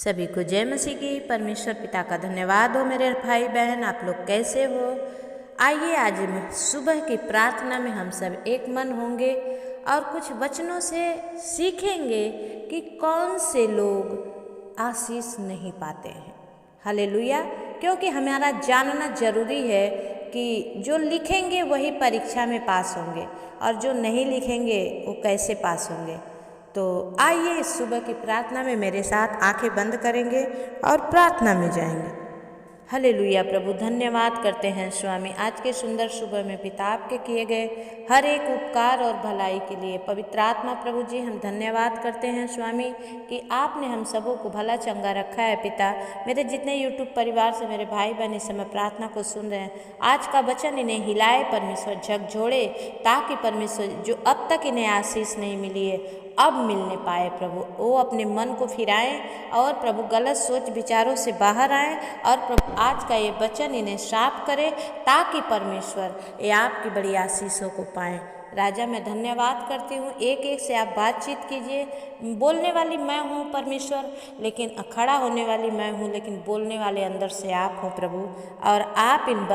सभी को जय मसीह की। परमेश्वर पिता का धन्यवाद हो। मेरे भाई बहन, आप लोग कैसे हो? आइए आज सुबह की प्रार्थना में हम सब एक मन होंगे और कुछ वचनों से सीखेंगे कि कौन से लोग आशीष नहीं पाते हैं। हालेलुया। क्योंकि हमारा जानना जरूरी है कि जो लिखेंगे वही परीक्षा में पास होंगे और जो नहीं लिखेंगे वो कैसे पास होंगे। तो आइए इस सुबह की प्रार्थना में मेरे साथ आंखें बंद करेंगे और प्रार्थना में जाएंगे। हालेलुया। प्रभु धन्यवाद करते हैं स्वामी, आज के सुंदर सुबह में पिता आपके किए गए हर एक उपकार और भलाई के लिए। पवित्र आत्मा प्रभु जी, हम धन्यवाद करते हैं स्वामी कि आपने हम सबों को भला चंगा रखा है। पिता, मेरे जितने यूट्यूब परिवार से मेरे भाई बहन इस समय प्रार्थना को सुन रहे हैं, आज का वचन इन्हें हिलाए परमेश्वर, झकझोड़े, ताकि परमेश्वर जो अब तक इन्हें आशीष नहीं मिली है अब मिलने पाए। प्रभु वो अपने मन को फिराएं और प्रभु गलत सोच विचारों से बाहर आएं और प्रभु आज का ये वचन इन्हें साफ करे ताकि परमेश्वर ये आपकी बड़ी आशीषों को पाएं। राजा, मैं धन्यवाद करती हूँ, एक एक से आप बातचीत कीजिए। बोलने वाली मैं हूँ परमेश्वर, लेकिन खड़ा होने वाली मैं हूँ, लेकिन बोलने वाले अंदर से आप हो प्रभु, और आप इन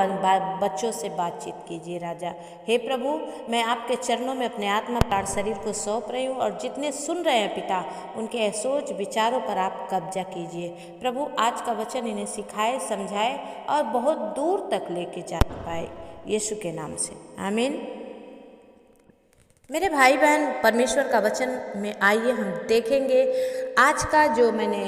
बच्चों से बातचीत कीजिए। राजा हे प्रभु, मैं आपके चरणों में अपने आत्मा प्राण शरीर को सौंप रही हूँ और जितने सुन रहे हैं पिता, उनके सोच विचारों पर आप कब्जा कीजिए। प्रभु आज का वचन इन्हें सिखाए, समझाए और बहुत दूर तक लेके जा पाए, यीशु के नाम से आमीन। मेरे भाई बहन, परमेश्वर का वचन में आइए हम देखेंगे। आज का जो मैंने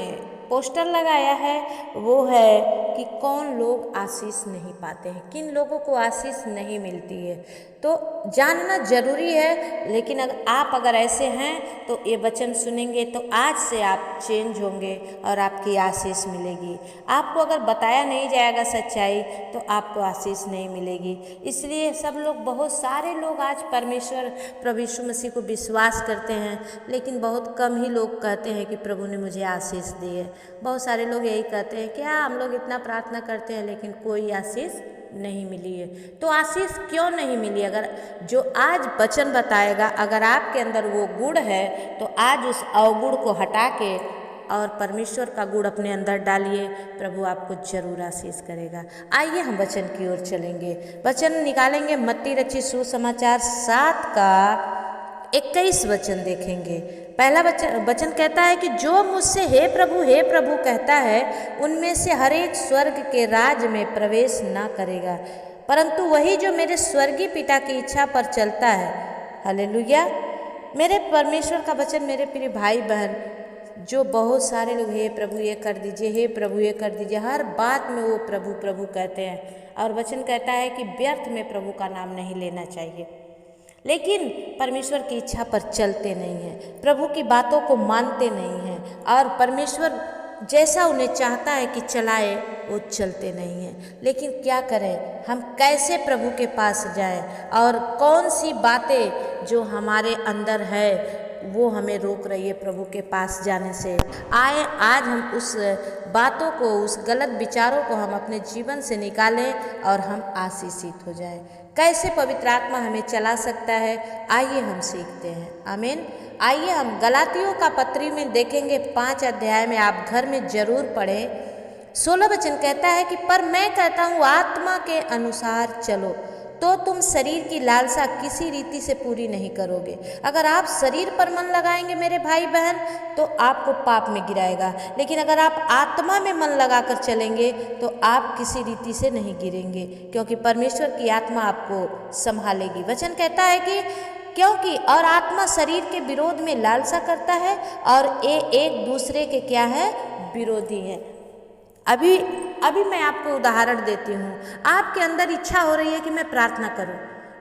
पोस्टर लगाया है वो है कि कौन लोग आशीष नहीं पाते हैं, किन लोगों को आशीष नहीं मिलती है। तो जानना जरूरी है, लेकिन अगर ऐसे हैं तो ये वचन सुनेंगे तो आज से आप चेंज होंगे और आपकी आशीष मिलेगी। आपको अगर बताया नहीं जाएगा सच्चाई तो आपको आशीष नहीं मिलेगी। इसलिए सब लोग, बहुत सारे लोग आज परमेश्वर प्रभु यीशु मसीह को विश्वास करते हैं, लेकिन बहुत कम ही लोग कहते हैं कि प्रभु ने मुझे आशीष दी है। बहुत सारे लोग यही कहते हैं कि हाँ, हम लोग इतना प्रार्थना करते हैं लेकिन कोई आशीष नहीं मिली है। तो आशीष क्यों नहीं मिली? अगर जो आज वचन बताएगा, अगर आपके अंदर वो गुण है तो आज उस अवगुण को हटा के और परमेश्वर का गुण अपने अंदर डालिए, प्रभु आपको जरूर आशीष करेगा। आइए हम वचन की ओर चलेंगे। वचन निकालेंगे मत्ती रचित सुसमाचार 7 का 21 वचन देखेंगे। पहला वचन कहता है कि जो मुझसे हे प्रभु कहता है, उनमें से हर एक स्वर्ग के राज में प्रवेश ना करेगा, परंतु वही जो मेरे स्वर्गीय पिता की इच्छा पर चलता है। हालेलुया। मेरे परमेश्वर का वचन, मेरे प्रिय भाई बहन, जो बहुत सारे लोग हे प्रभु ये कर दीजिए, हे प्रभु ये कर दीजिए, हर बात में वो प्रभु प्रभु कहते हैं, और वचन कहता है कि व्यर्थ में प्रभु का नाम नहीं लेना चाहिए, लेकिन परमेश्वर की इच्छा पर चलते नहीं हैं, प्रभु की बातों को मानते नहीं हैं और परमेश्वर जैसा उन्हें चाहता है कि चलाए वो चलते नहीं हैं। लेकिन क्या करें, हम कैसे प्रभु के पास जाएं और कौन सी बातें जो हमारे अंदर है वो हमें रोक रही है प्रभु के पास जाने से। आए आज हम उस बातों को, उस गलत विचारों को हम अपने जीवन से निकालें और हम आशीषित हो जाएं। कैसे पवित्र आत्मा हमें चला सकता है, आइए हम सीखते हैं। आमीन। आइए हम गलातियों का पत्री में देखेंगे 5 अध्याय में, आप घर में जरूर पढ़ें। 16 वचन कहता है कि पर मैं कहता हूँ आत्मा के अनुसार चलो तो तुम शरीर की लालसा किसी रीति से पूरी नहीं करोगे। अगर आप शरीर पर मन लगाएंगे मेरे भाई बहन तो आपको पाप में गिराएगा, लेकिन अगर आप आत्मा में मन लगाकर चलेंगे तो आप किसी रीति से नहीं गिरेंगे, क्योंकि परमेश्वर की आत्मा आपको संभालेगी। वचन कहता है कि क्योंकि और आत्मा शरीर के विरोध में लालसा करता है और ये एक दूसरे के क्या है, विरोधी है। अभी मैं आपको उदाहरण देती हूँ। आपके अंदर इच्छा हो रही है कि मैं प्रार्थना करूँ,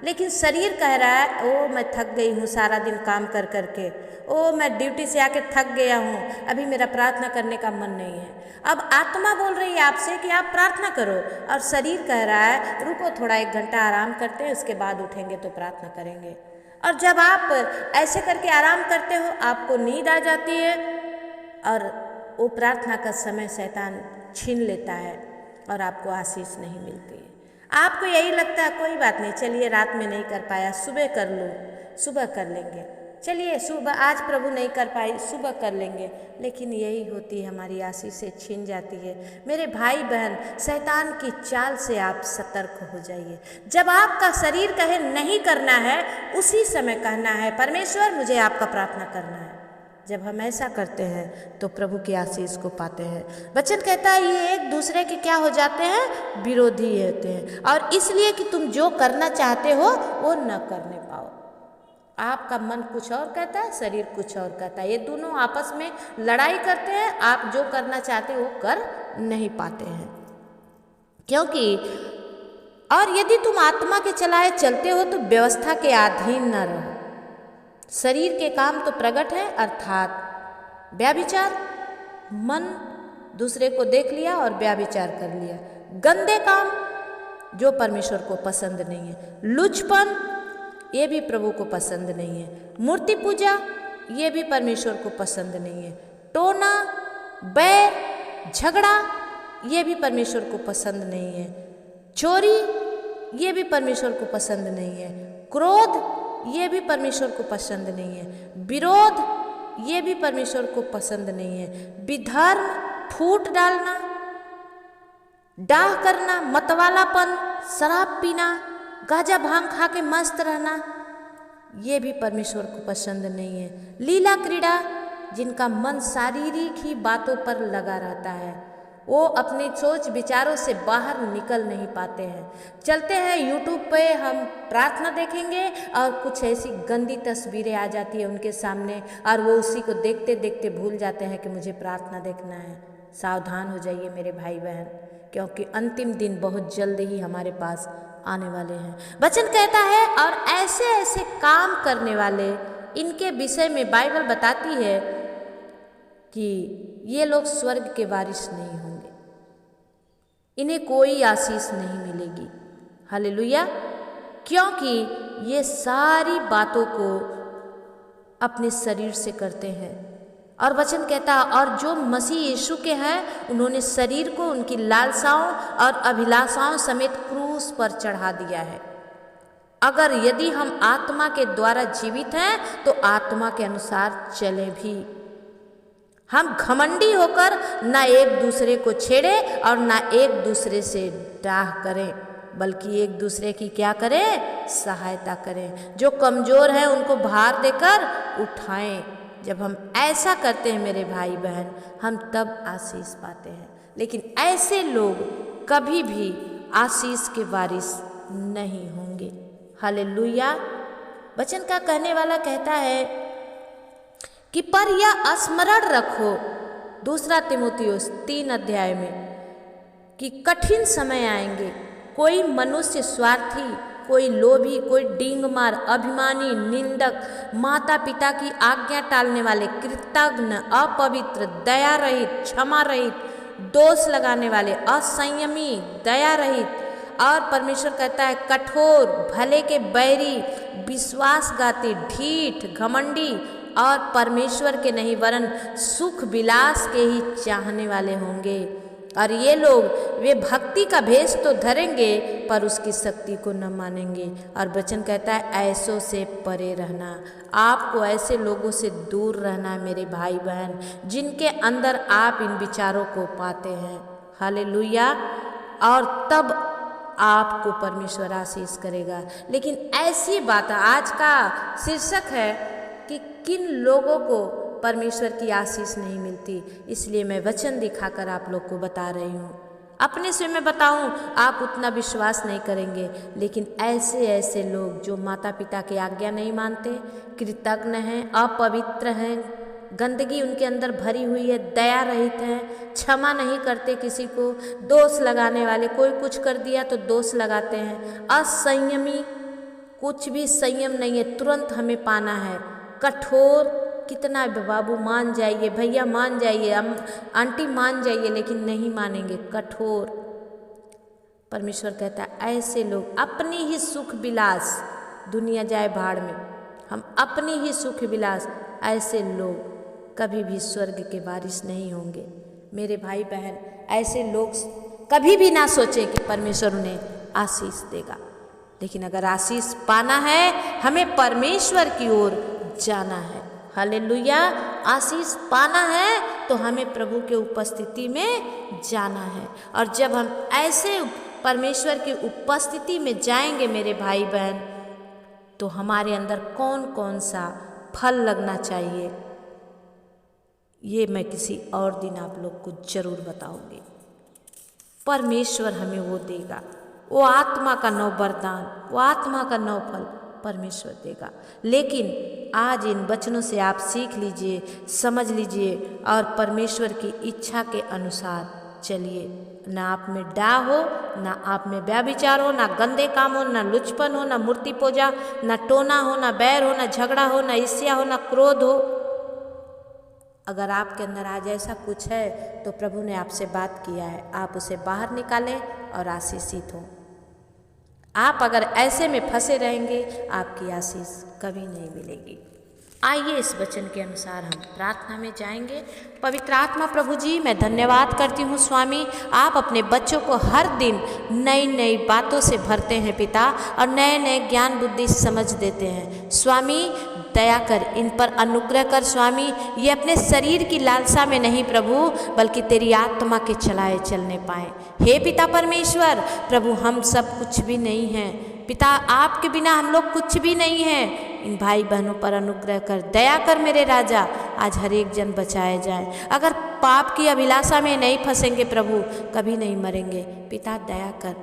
लेकिन शरीर कह रहा है ओ मैं थक गई हूँ सारा दिन काम कर करके, ओ मैं ड्यूटी से आके थक गया हूँ, अभी मेरा प्रार्थना करने का मन नहीं है। अब आत्मा बोल रही है आपसे कि आप प्रार्थना करो, और शरीर कह रहा है रुको थोड़ा 1 घंटा आराम करते हैं, उसके बाद उठेंगे तो प्रार्थना करेंगे। और जब आप ऐसे करके आराम करते हो, आपको नींद आ जाती है और वो प्रार्थना का समय शैतान छीन लेता है और आपको आशीष नहीं मिलती है। आपको यही लगता है कोई बात नहीं, चलिए रात में नहीं कर पाया, सुबह कर लो, सुबह कर लेंगे। चलिए सुबह आज प्रभु नहीं कर पाई, सुबह कर लेंगे, लेकिन यही होती है हमारी आशीषें छीन जाती है। मेरे भाई बहन, शैतान की चाल से आप सतर्क हो जाइए। जब आपका शरीर कहे नहीं करना है, उसी समय कहना है परमेश्वर मुझे आपका प्रार्थना करना है। जब हम ऐसा करते हैं तो प्रभु की आशीष को पाते हैं। वचन कहता है ये एक दूसरे के क्या हो जाते हैं, विरोधी होते हैं, और इसलिए कि तुम जो करना चाहते हो वो न करने पाओ। आपका मन कुछ और कहता है, शरीर कुछ और कहता है, ये दोनों आपस में लड़ाई करते हैं। आप जो करना चाहते हो वो कर नहीं पाते हैं, क्योंकि और यदि तुम आत्मा के चलाए चलते हो तो व्यवस्था के अधीन न रहो। शरीर के काम तो प्रकट है, अर्थात व्यभिचार, मन दूसरे को देख लिया और व्यभिचार कर लिया, गंदे काम जो परमेश्वर को पसंद नहीं है, लुचपन ये भी प्रभु को पसंद नहीं है, मूर्ति पूजा ये भी परमेश्वर को पसंद नहीं है, टोना, बैर, झगड़ा ये भी परमेश्वर को पसंद नहीं है, चोरी ये भी परमेश्वर को पसंद नहीं है, क्रोध ये भी परमेश्वर को पसंद नहीं है, विरोध ये भी परमेश्वर को पसंद नहीं है, विधर्म, फूट डालना, डाह करना, मतवालापन, शराब पीना, गांजा भांग खा के मस्त रहना ये भी परमेश्वर को पसंद नहीं है, लीला क्रीड़ा जिनका मन शारीरिक ही बातों पर लगा रहता है, वो अपनी सोच विचारों से बाहर निकल नहीं पाते हैं। चलते हैं यूट्यूब पे, हम प्रार्थना देखेंगे और कुछ ऐसी गंदी तस्वीरें आ जाती है उनके सामने और वो उसी को देखते देखते भूल जाते हैं कि मुझे प्रार्थना देखना है। सावधान हो जाइए मेरे भाई बहन, क्योंकि अंतिम दिन बहुत जल्द ही हमारे पास आने वाले हैं। वचन कहता है और ऐसे ऐसे काम करने वाले, इनके विषय में बाइबल बताती है कि ये लोग स्वर्ग के वारिस नहीं होंगे, इन्हें कोई आशीष नहीं मिलेगी। हालेलुया। क्योंकि ये सारी बातों को अपने शरीर से करते हैं। और वचन कहता है और जो मसीह यीशु के हैं उन्होंने शरीर को उनकी लालसाओं और अभिलाषाओं समेत क्रूस पर चढ़ा दिया है। अगर यदि हम आत्मा के द्वारा जीवित हैं तो आत्मा के अनुसार चले भी। हम घमंडी होकर ना एक दूसरे को छेड़े और ना एक दूसरे से डाह करें, बल्कि एक दूसरे की क्या करें, सहायता करें। जो कमज़ोर हैं उनको भार देकर उठाएं। जब हम ऐसा करते हैं मेरे भाई बहन, हम तब आशीष पाते हैं। लेकिन ऐसे लोग कभी भी आशीष के वारिस नहीं होंगे। हालेलुया। वचन का कहने वाला कहता है कि पर यह स्मरण रखो, 2 तीमुथियुस 3 अध्याय में, कि कठिन समय आएंगे। कोई मनुष्य स्वार्थी, कोई लोभी, कोई डींगमार, अभिमानी, निंदक, माता पिता की आज्ञा टालने वाले, कृतज्ञ, अपवित्र, दया रहित, क्षमा रहित, दोष लगाने वाले, असंयमी, दया रहित, और परमेश्वर कहता है कठोर, भले के बैरी, विश्वासघाती, ढीठ, घमंडी और परमेश्वर के नहीं वरन सुख विलास के ही चाहने वाले होंगे। और ये लोग वे भक्ति का भेष तो धरेंगे पर उसकी शक्ति को न मानेंगे। और वचन कहता है ऐसों से परे रहना। आपको ऐसे लोगों से दूर रहना है मेरे भाई बहन, जिनके अंदर आप इन विचारों को पाते हैं। हालेलुया। और तब आपको परमेश्वर आशीष करेगा। लेकिन ऐसी बात, आज का शीर्षक है कि किन लोगों को परमेश्वर की आशीष नहीं मिलती, इसलिए मैं वचन दिखाकर आप लोग को बता रही हूँ। अपने से मैं बताऊँ आप उतना विश्वास नहीं करेंगे, लेकिन ऐसे ऐसे लोग जो माता पिता की आज्ञा नहीं मानते, कृतज्ञ हैं, अपवित्र हैं, गंदगी उनके अंदर भरी हुई है, दया रहित हैं, क्षमा नहीं करते किसी को, दोष लगाने वाले, कोई कुछ कर दिया तो दोष लगाते हैं, असंयमी, कुछ भी संयम नहीं है, तुरंत हमें पाना है, कठोर, कितना बाबू मान जाइए, भैया मान जाइए, आंटी मान जाइए, लेकिन नहीं मानेंगे, कठोर। परमेश्वर कहता है ऐसे लोग अपनी ही सुख विलास, दुनिया जाए भाड़ में, हम अपनी ही सुख विलास, ऐसे लोग कभी भी स्वर्ग के वारिस नहीं होंगे। मेरे भाई बहन, ऐसे लोग कभी भी ना सोचे कि परमेश्वर उन्हें आशीष देगा। लेकिन अगर आशीष पाना है, हमें परमेश्वर की ओर जाना है। हालेलुया। आशीष पाना है तो हमें प्रभु के उपस्थिति में जाना है। और जब हम ऐसे परमेश्वर की उपस्थिति में जाएंगे मेरे भाई बहन, तो हमारे अंदर कौन कौन सा फल लगना चाहिए, ये मैं किसी और दिन आप लोग को जरूर बताऊंगी। परमेश्वर हमें वो देगा, वो आत्मा का नौ वरदान, वो आत्मा का नौ फल परमेश्वर देगा। लेकिन आज इन वचनों से आप सीख लीजिए, समझ लीजिए और परमेश्वर की इच्छा के अनुसार चलिए। ना आप में डाह हो, ना आप में व्यभिचार हो, ना गंदे काम हो, ना लुचपन हो, ना मूर्ति पूजा, ना टोना हो, ना बैर हो, ना झगड़ा हो, ना ईर्ष्या हो, ना क्रोध हो। अगर आपके अंदर आज ऐसा कुछ है तो प्रभु ने आपसे बात किया है, आप उसे बाहर निकालें और आशीषित हो। आप अगर ऐसे में फंसे रहेंगे, आपकी आशीष कभी नहीं मिलेगी। आइए इस वचन के अनुसार हम प्रार्थना में जाएंगे। पवित्र आत्मा प्रभु जी, मैं धन्यवाद करती हूँ स्वामी, आप अपने बच्चों को हर दिन नई नई बातों से भरते हैं पिता, और नए नए ज्ञान बुद्धि समझ देते हैं। स्वामी दया कर, इन पर अनुग्रह कर स्वामी। ये अपने शरीर की लालसा में नहीं प्रभु, बल्कि तेरी आत्मा के चलाए चलने पाए। हे पिता परमेश्वर, प्रभु हम सब कुछ भी नहीं हैं पिता, आपके बिना हम लोग कुछ भी नहीं हैं। इन भाई बहनों पर अनुग्रह कर, दया कर मेरे राजा। आज हर एक जन बचाए जाए। अगर पाप की अभिलाषा में नहीं फंसेंगे प्रभु, कभी नहीं मरेंगे। पिता दया कर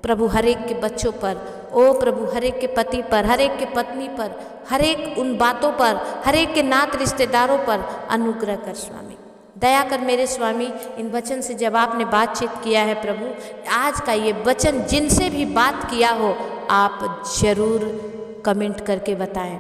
प्रभु, हर एक के बच्चों पर, ओ प्रभु हर एक के पति पर, हर एक के पत्नी पर, हर एक उन बातों पर, हर एक के नात रिश्तेदारों पर अनुग्रह कर स्वामी। दया कर मेरे स्वामी। इन वचन से जब आपने बातचीत किया है प्रभु, आज का ये वचन जिनसे भी बात किया हो, आप जरूर कमेंट करके बताएं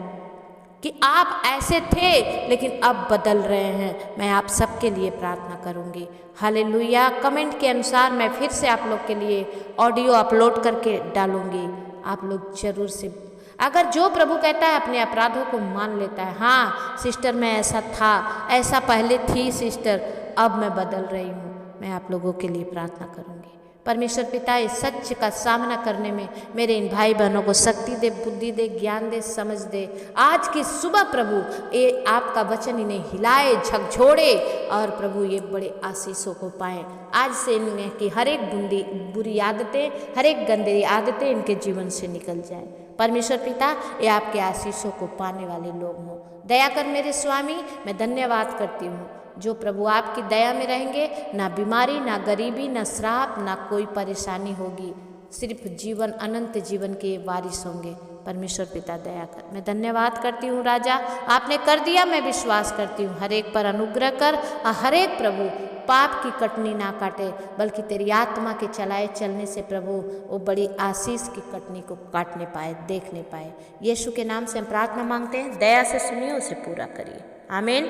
कि आप ऐसे थे लेकिन अब बदल रहे हैं। मैं आप सबके लिए प्रार्थना करूंगी। हालेलुया। कमेंट के अनुसार मैं फिर से आप लोग के लिए ऑडियो अपलोड करके डालूंगी। आप लोग जरूर से, अगर जो प्रभु कहता है अपने अपराधों को मान लेता है, हाँ सिस्टर मैं ऐसा था, ऐसा पहले थी सिस्टर, अब मैं बदल रही हूँ, मैं आप लोगों के लिए प्रार्थना करूँगी। परमेश्वर पिता इस सच का सामना करने में मेरे इन भाई बहनों को शक्ति दे, बुद्धि दे, ज्ञान दे, समझ दे। आज की सुबह प्रभु ये आपका वचन इन्हें हिलाए, झकझोड़े और प्रभु ये बड़े आशीषों को पाएं। आज से इन्हें की हर एक बुरी आदतें, हर एक गंदी आदतें इनके जीवन से निकल जाए। परमेश्वर पिता ये आपके आशीषों को पाने वाले लोग हों। दया कर मेरे स्वामी। मैं धन्यवाद करती हूँ, जो प्रभु आपकी दया में रहेंगे, ना बीमारी, ना गरीबी, ना श्राप, ना कोई परेशानी होगी, सिर्फ जीवन, अनंत जीवन के वारिस होंगे। परमेश्वर पिता दया कर। मैं धन्यवाद करती हूँ राजा, आपने कर दिया, मैं विश्वास करती हूँ। हर एक पर अनुग्रह कर और हर एक प्रभु पाप की कटनी ना काटे, बल्कि तेरी आत्मा के चलाए चलने से प्रभु वो बड़ी आशीष की कटनी को काटने पाए, देखने पाए। यीशु के नाम से हम प्रार्थना मांगते हैं, दया से सुनिए, उसे पूरा करिए। आमीन।